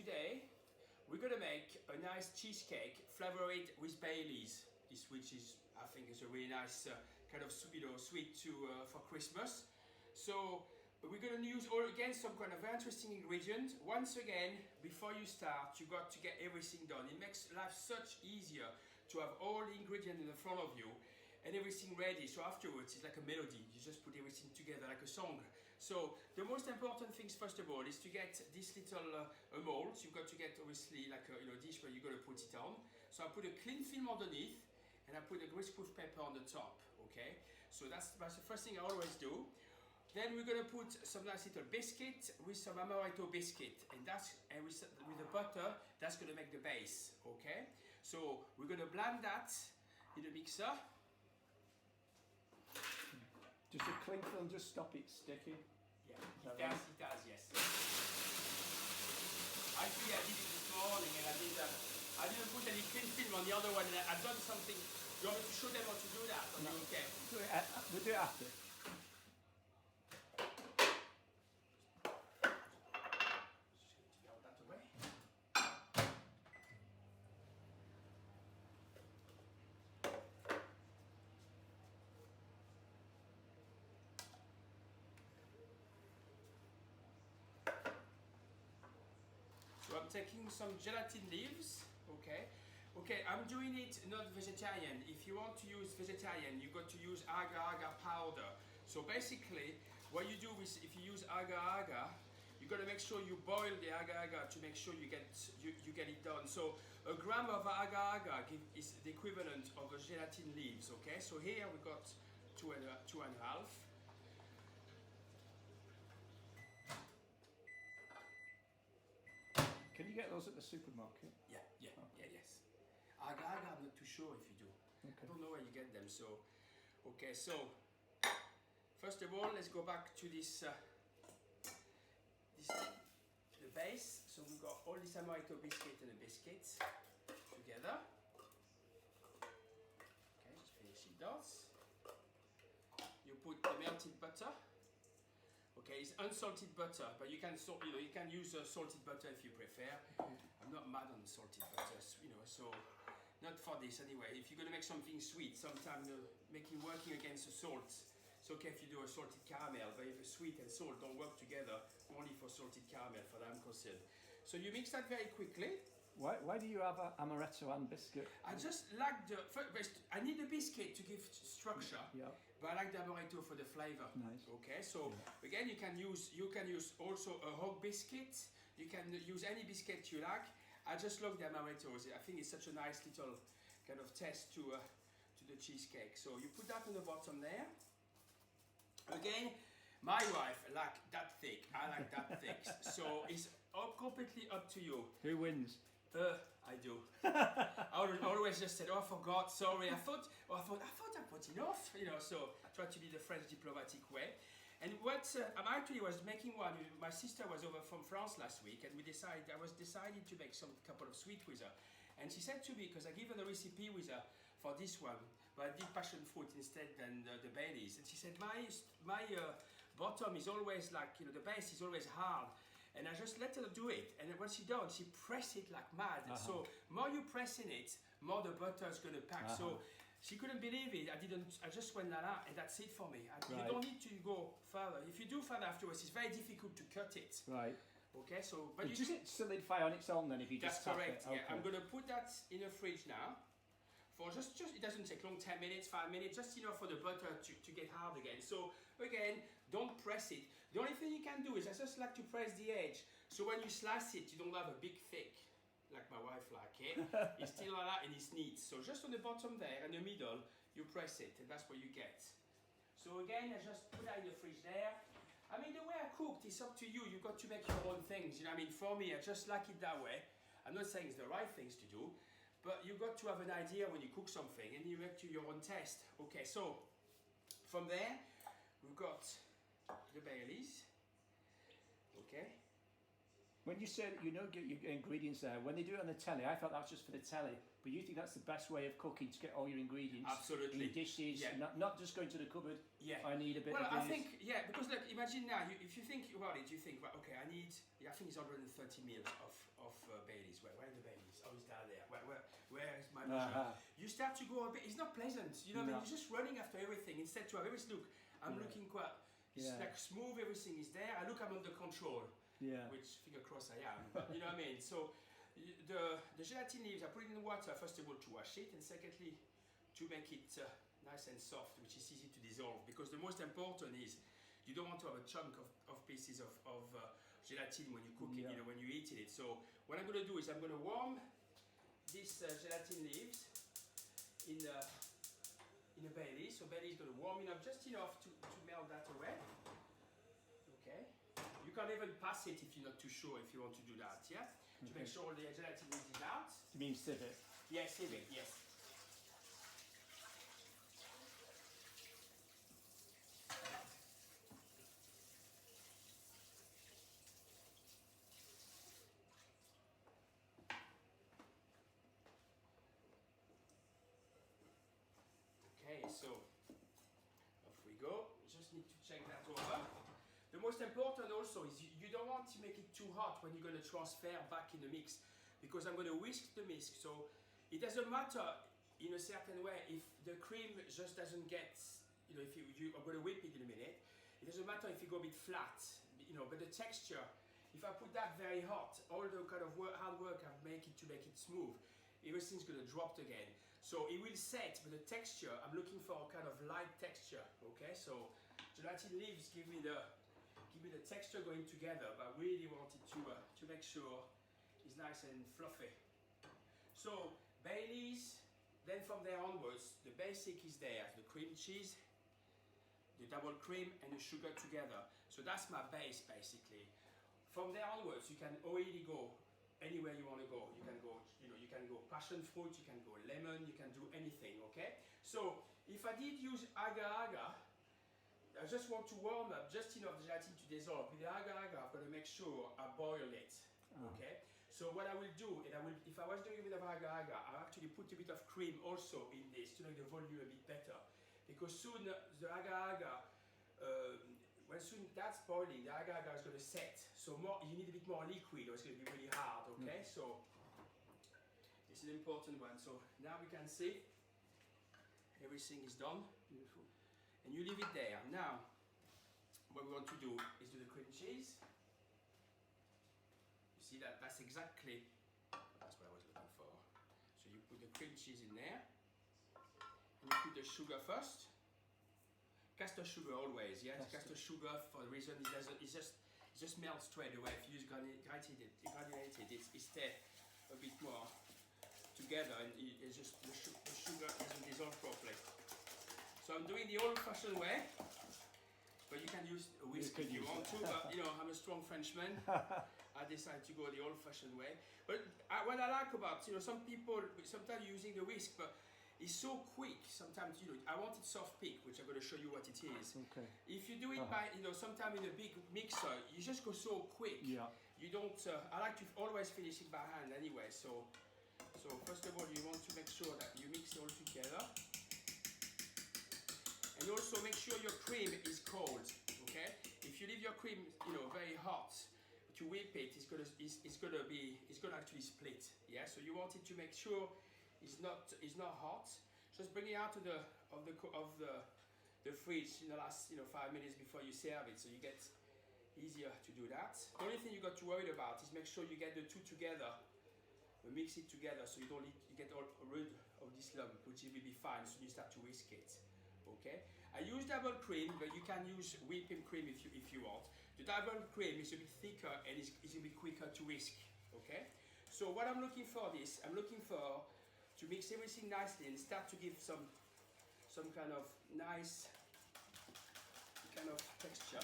today we're gonna make a nice cheesecake, flavor it with Baileys, which is, I think, is a really nice kind of sweet to for Christmas. So we're gonna use again some kind of very interesting ingredient. Once again, before you start, you got to get everything done. It makes life such easier to have all the ingredients in the front of you and everything ready. So afterwards, it's like a melody. You just put everything together like a song. So the most important things, first of all, is to get this little mold. You've got to get obviously like a dish where you're gonna put it on. So I put a clean film underneath, and I put a greaseproof paper on the top. Okay. So that's the first thing I always do. Then we're gonna put some nice little biscuit with some amaretto biscuit, and with the butter, that's gonna make the base. Okay. So we're gonna blend that in a mixer. Just a cling film, just stop it sticking. Yeah, it does, yes. Actually, I did it this morning, and I didn't put any cling film on the other one, and I've done something. You want me to show them how to do that? No. Okay. We'll do it after. So I'm taking some gelatin leaves, okay? Okay, I'm doing it not vegetarian. If you want to use vegetarian, you got to use agar-agar powder. So basically, what you do is, if you use agar-agar, you got to make sure you boil the agar-agar to make sure you get it done. So a gram of agar-agar is the equivalent of a gelatin leaves, okay? So here we got two and a half. Can you get those at the supermarket? Yeah, yes. Agar-agar, I'm not too sure if you do. Okay. I don't know where you get them, so... Okay, so... First of all, let's go back to the base. So we've got all this amaretto biscuit and the biscuits together. Okay, just finish it those. You put the melted butter. Okay, it's unsalted butter, but you can use salted butter if you prefer. I'm not mad on salted butter, so not for this anyway. If you're gonna make something sweet, sometimes working against the salt, it's okay if you do a salted caramel, but if sweet and salt don't work together, only for salted caramel, for that I'm concerned. So you mix that very quickly. Why do you have amaretto and biscuit? I just like I need the biscuit to give structure, yeah. But I like the amaretto for the flavor. Nice. Okay, so again, you can use also a hog biscuit. You can use any biscuit you like. I just love the amaretto. I think it's such a nice little kind of taste to the cheesecake. So you put that on the bottom there. Again, my wife like that thick. I like that thick. So it's completely up to you. Who wins? I do. I always just said, oh, I forgot, sorry. I thought I put enough, so I try to be the French diplomatic way. And what I actually was making one. My sister was over from France last week, and I was decided to make some couple of sweets with her. And she said to me, because I gave her the recipe with her for this one, but I did passion fruit instead than the Baileys. And she said, my bottom is always like, the base is always hard. And I just let her do it, and what she does, she press it like mad. So more you pressing it, more the butter is gonna pack. So she couldn't believe it. I just went like that, and that's it for me. You don't need to go further. If you do further afterwards, it's very difficult to cut it. Right. Okay, so but does it solidify on its own then if you just tap correct. it? Okay. Yeah, I'm gonna put that in the fridge now. For just it doesn't take long, 10 minutes, 5 minutes, just enough for the butter to get hard again. So again, don't press it. The only thing you can do is I just like to press the edge. So when you slice it, you don't have a big thick, like my wife like it. It's still like that and it's neat. So just on the bottom there and the middle, you press it and that's what you get. So again, I just put that in the fridge there. I mean, the way I cooked, it's up to you. You've got to make your own things. For me, I just like it that way. I'm not saying it's the right things to do, but you've got to have an idea when you cook something and you make to your own taste. Okay, so from there, we've got the Baileys. Okay. When you say that you know get your ingredients there, when they do it on the telly, I thought that was just for the telly. But you think that's the best way of cooking, to get all your ingredients Absolutely. in dishes, Yeah. not just going to the cupboard. Yeah. I need a bit Well, of I this. think, yeah, because look, imagine now, if you think about it, you think, right, okay, I think it's 130 mils of Baileys. Where are the Baileys? Oh, it's down there. Where is my measure? You start to go a bit, it's not pleasant, you know, I mean, you're just running after everything instead to have everything. Look, I'm looking quite, it's like smooth, everything is there. I look, I'm under control. Yeah. Which, finger crossed, I am. But you know what I mean? So, the gelatin leaves, I put it in the water, first of all, to wash it, and secondly, to make it nice and soft, which is easy to dissolve. Because the most important is, you don't want to have a chunk of pieces of gelatin when you cook it, you know, when you're eating it. So, what I'm going to do is I'm going to warm these gelatin leaves in a Bailey. So, Bailey is going to warm it up just enough to melt that away. Okay. You can even pass it if you're not too sure if you want to do that, yeah? To make sure the gelatin is out. You mean sieve it? Yes, sieve it, yes. Okay, so off we go. Just need to check that over. The most important also is you don't want to make it too hot when you're going to transfer back in the mix, because I'm going to whisk the mix. So it doesn't matter in a certain way if the cream just doesn't get, you know, if you are going to whip it in a minute. It doesn't matter if you go a bit flat, you know, but the texture, if I put that very hot, all the kind of hard work I've made to make it smooth, everything's going to drop again. So it will set, but the texture, I'm looking for a kind of light texture, okay? So gelatin leaves give me the texture going together, but I really want it to make sure it's nice and fluffy. So Baileys, then from there onwards, the basic is there, the cream cheese, the double cream and the sugar together. So that's my base basically. From there onwards, you can already go anywhere you want to go. You can go, you know, you can go passion fruit, you can go lemon, you can do anything, okay? So if I did use agar-agar, I just want to warm up just enough gelatin to dissolve. With the agar-agar, I've got to make sure I boil it, okay? So what I will do, and if I was doing a bit of agar-agar, I'll actually put a bit of cream also in this to make the volume a bit better. Because soon the agar-agar, when soon that's boiling, the agar-agar is going to set. So you need a bit more liquid or it's going to be really hard, okay? So this is an important one. So now we can see everything is done. Beautiful. And you leave it there. Now, what we want to do is do the cream cheese. You see that's exactly, that's what I was looking for. So you put the cream cheese in there. And you put the sugar first. Castor sugar always, yeah? Castor sugar for the reason it just melts straight away. If you use granulated, it stays a bit more together and it's just the sugar doesn't dissolve properly. So I'm doing the old-fashioned way, but you can use a whisk if you want to, but you know, I'm a strong Frenchman. I decided to go the old-fashioned way. But what I like about, you know, some people, sometimes using the whisk, but it's so quick. Sometimes, you know, I want it soft peak, which I'm going to show you what it is. Okay. If you do it by, you know, sometimes in a big mixer, you just go so quick. Yeah. You don't. I like to always finish it by hand anyway. So first of all, you want to make sure that you mix it all together, and also make sure your cream is cold. Okay. If you leave your cream, you know, very hot, to whip it, it's gonna actually split. Yeah. So you want it to make sure it's not hot. Just bring it out of the fridge in the last 5 minutes before you serve it, so you get easier to do that. The only thing you got to worry about is make sure you get the two together, mix it together, so you get rid of this lump, which will be fine as soon as you start to whisk it. Okay. I use double cream, but you can use whipping cream if you want. The double cream is a bit thicker and it's a bit quicker to whisk. Okay. So what I'm looking for to mix everything nicely and start to give some kind of nice kind of texture.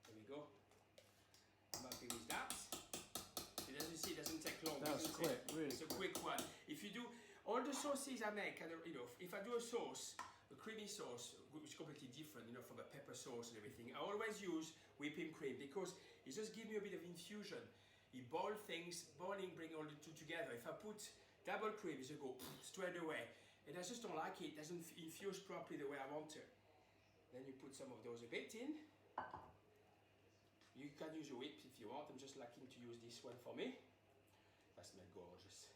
There we go. I'm happy with that. As you see, it doesn't take long. That's quick, really. It's a quick one. If you do all the sauces I make, you know, if I do a sauce, the creamy sauce, which is completely different, you know, from a pepper sauce and everything. I always use whipping cream because it just gives me a bit of infusion. You boil things, boiling, bring all the two together. If I put double cream, it just go straight away. And I just don't like it. It doesn't infuse properly the way I want to. Then you put some of those a bit in. You can use your whip if you want. I'm just liking to use this one for me. That smells gorgeous.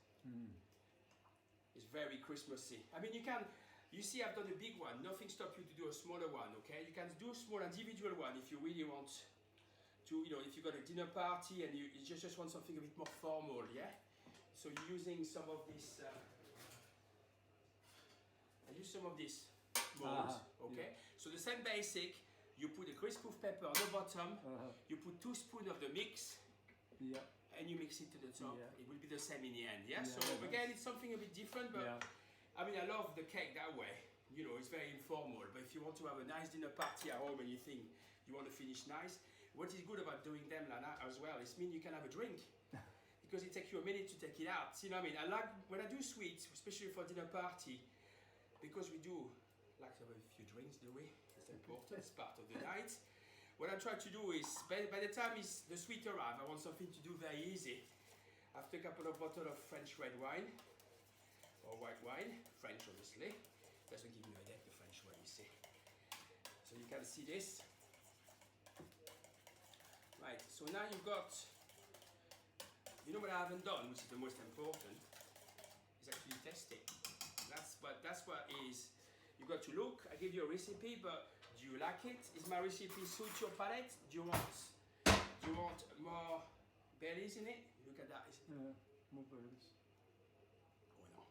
It's very Christmassy. I mean, you see I've done a big one. Nothing stops you to do a smaller one, okay? You can do a small individual one if you really want to, you know, if you've got a dinner party and you just want something a bit more formal, yeah? So you're using some of this, I use some of this molds, okay? Yeah. So the same basic, you put a crisp of pepper on the bottom, you put 2 spoons of the mix, and you mix it to the top. It will be the same in the end, yeah? So again, it's something a bit different, but I mean, I love the cake that way. You know, it's very informal, but if you want to have a nice dinner party at home and you think you want to finish nice, what is good about doing them like that as well is mean you can have a drink because it takes you a minute to take it out. You know what I mean? I like when I do sweets, especially for dinner party, because we do like to have a few drinks, do we? It's important, it's part of the night. What I try to do is, by the time the sweet arrive, I want something to do very easy. I've taken a couple of bottles of French red wine, or white wine, French obviously. Doesn't give you a headache, the French wine, you see. So you can see this. Right, so now you've got, you know what I haven't done, which is the most important, is actually test it. That's what is, you've got to look, I give you a recipe, but do you like it? Is my recipe suit your palate? Do you want more berries in it? Look at that. More berries. Oh no,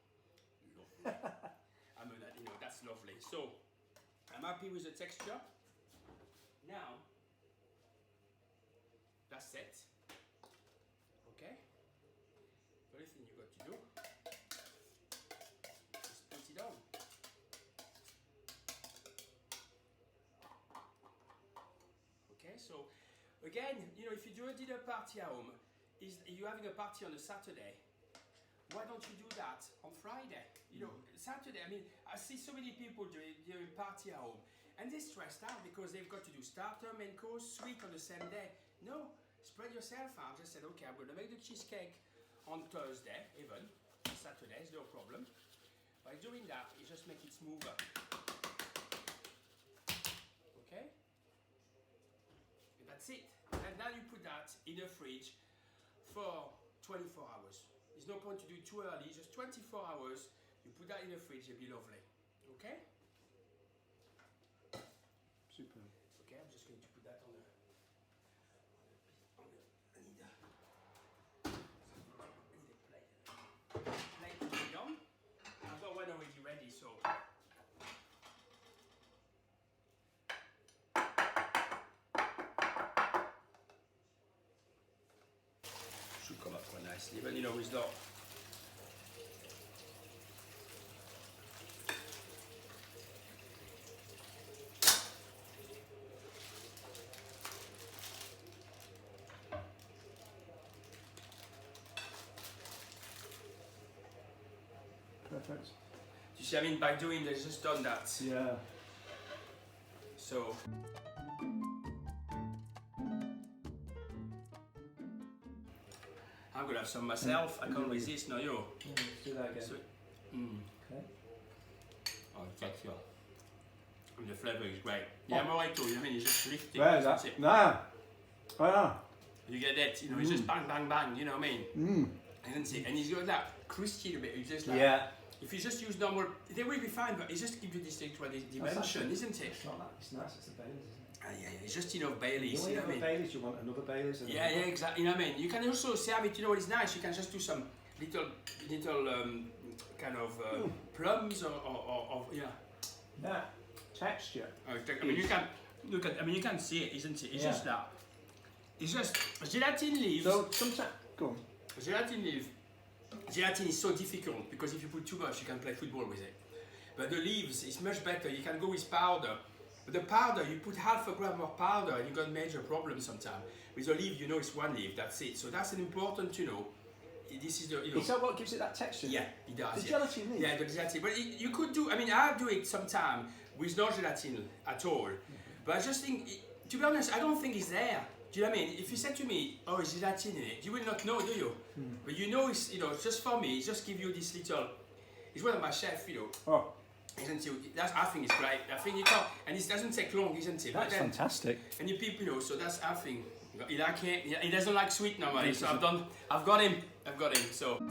lovely. I mean, you know, that's lovely. So, I'm happy with the texture. Now, that's it. Okay? The only thing you got to do is put it on. Okay, so again, you know, if you do a dinner party at home, you're having a party on a Saturday, why don't you do that on Friday? You know, Saturday, I mean, I see so many people doing party at home and they're stressed out because they've got to do starter, main course, sweet on the same day. No, spread yourself out. Just said, okay, I'm going to make the cheesecake on Thursday, even. Saturday is no problem. By doing that, you just make it smoother. Okay? And that's it. And now you put that in the fridge for 24 hours. There's no point to do it too early, just 24 hours. You put that in the fridge, it'll be lovely. Okay? Super. Okay, I'm just going to put that on the I need a plate to put it on. I've got one already ready, so. Should come up quite nicely, but you know, it's not. Perfect. You see, I mean, by doing this, just done that. Yeah. So. I'm gonna have some myself. I can't resist. No, you. Let's do that again. So, Okay. Oh, the texture. And the flavour is great. Yeah, I'm alright too. I mean, it's just lifting. Where is that? It. Nah. Oh yeah. You get that? You know, it's just bang, bang, bang. You know what I mean? Isn't it? And he's got that crispy a bit. It's just like. Yeah. If you just use normal, they will be fine, but it's just give you this dimension, isn't it? It's not that. It's nice. It's the Baileys, isn't it? Yeah, it's just enough Baileys. You want Baileys, you want another Baileys. Yeah, exactly. You know what I mean? You can also serve it. You know what is nice? You can just do some little kind of plums or yeah. That texture. I mean, you can look at. I mean, you can see it, isn't it? It's just that. It's just gelatin leaves. So sometimes, go on. Gelatin leaf. Gelatin is so difficult because if you put too much, you can play football with it. But the leaves is much better. You can go with powder. But the powder, you put half a gram of powder and you got major problems sometimes. With the leaf, you know it's one leaf, that's it. So that's an important to know. this is the, you know. Is that what gives it that texture? Yeah, it does. The yeah. gelatin leaf? Yeah, the gelatin. But you could do, I mean, I do it sometime with no gelatin at all. But I just think, to be honest, I don't think it's there. Do you know what I mean? If you said to me, oh, is gelatin in it? You will not know, do you? But you know, it's, you know, just for me, just give you this little, it's one of my chefs, you know. Oh. Isn't it? That's, I think it's great. I think you can't, and it doesn't take long, isn't it? That's fantastic. And you people, you know, so that's, I think, he doesn't like sweet normally, so I've got him, so.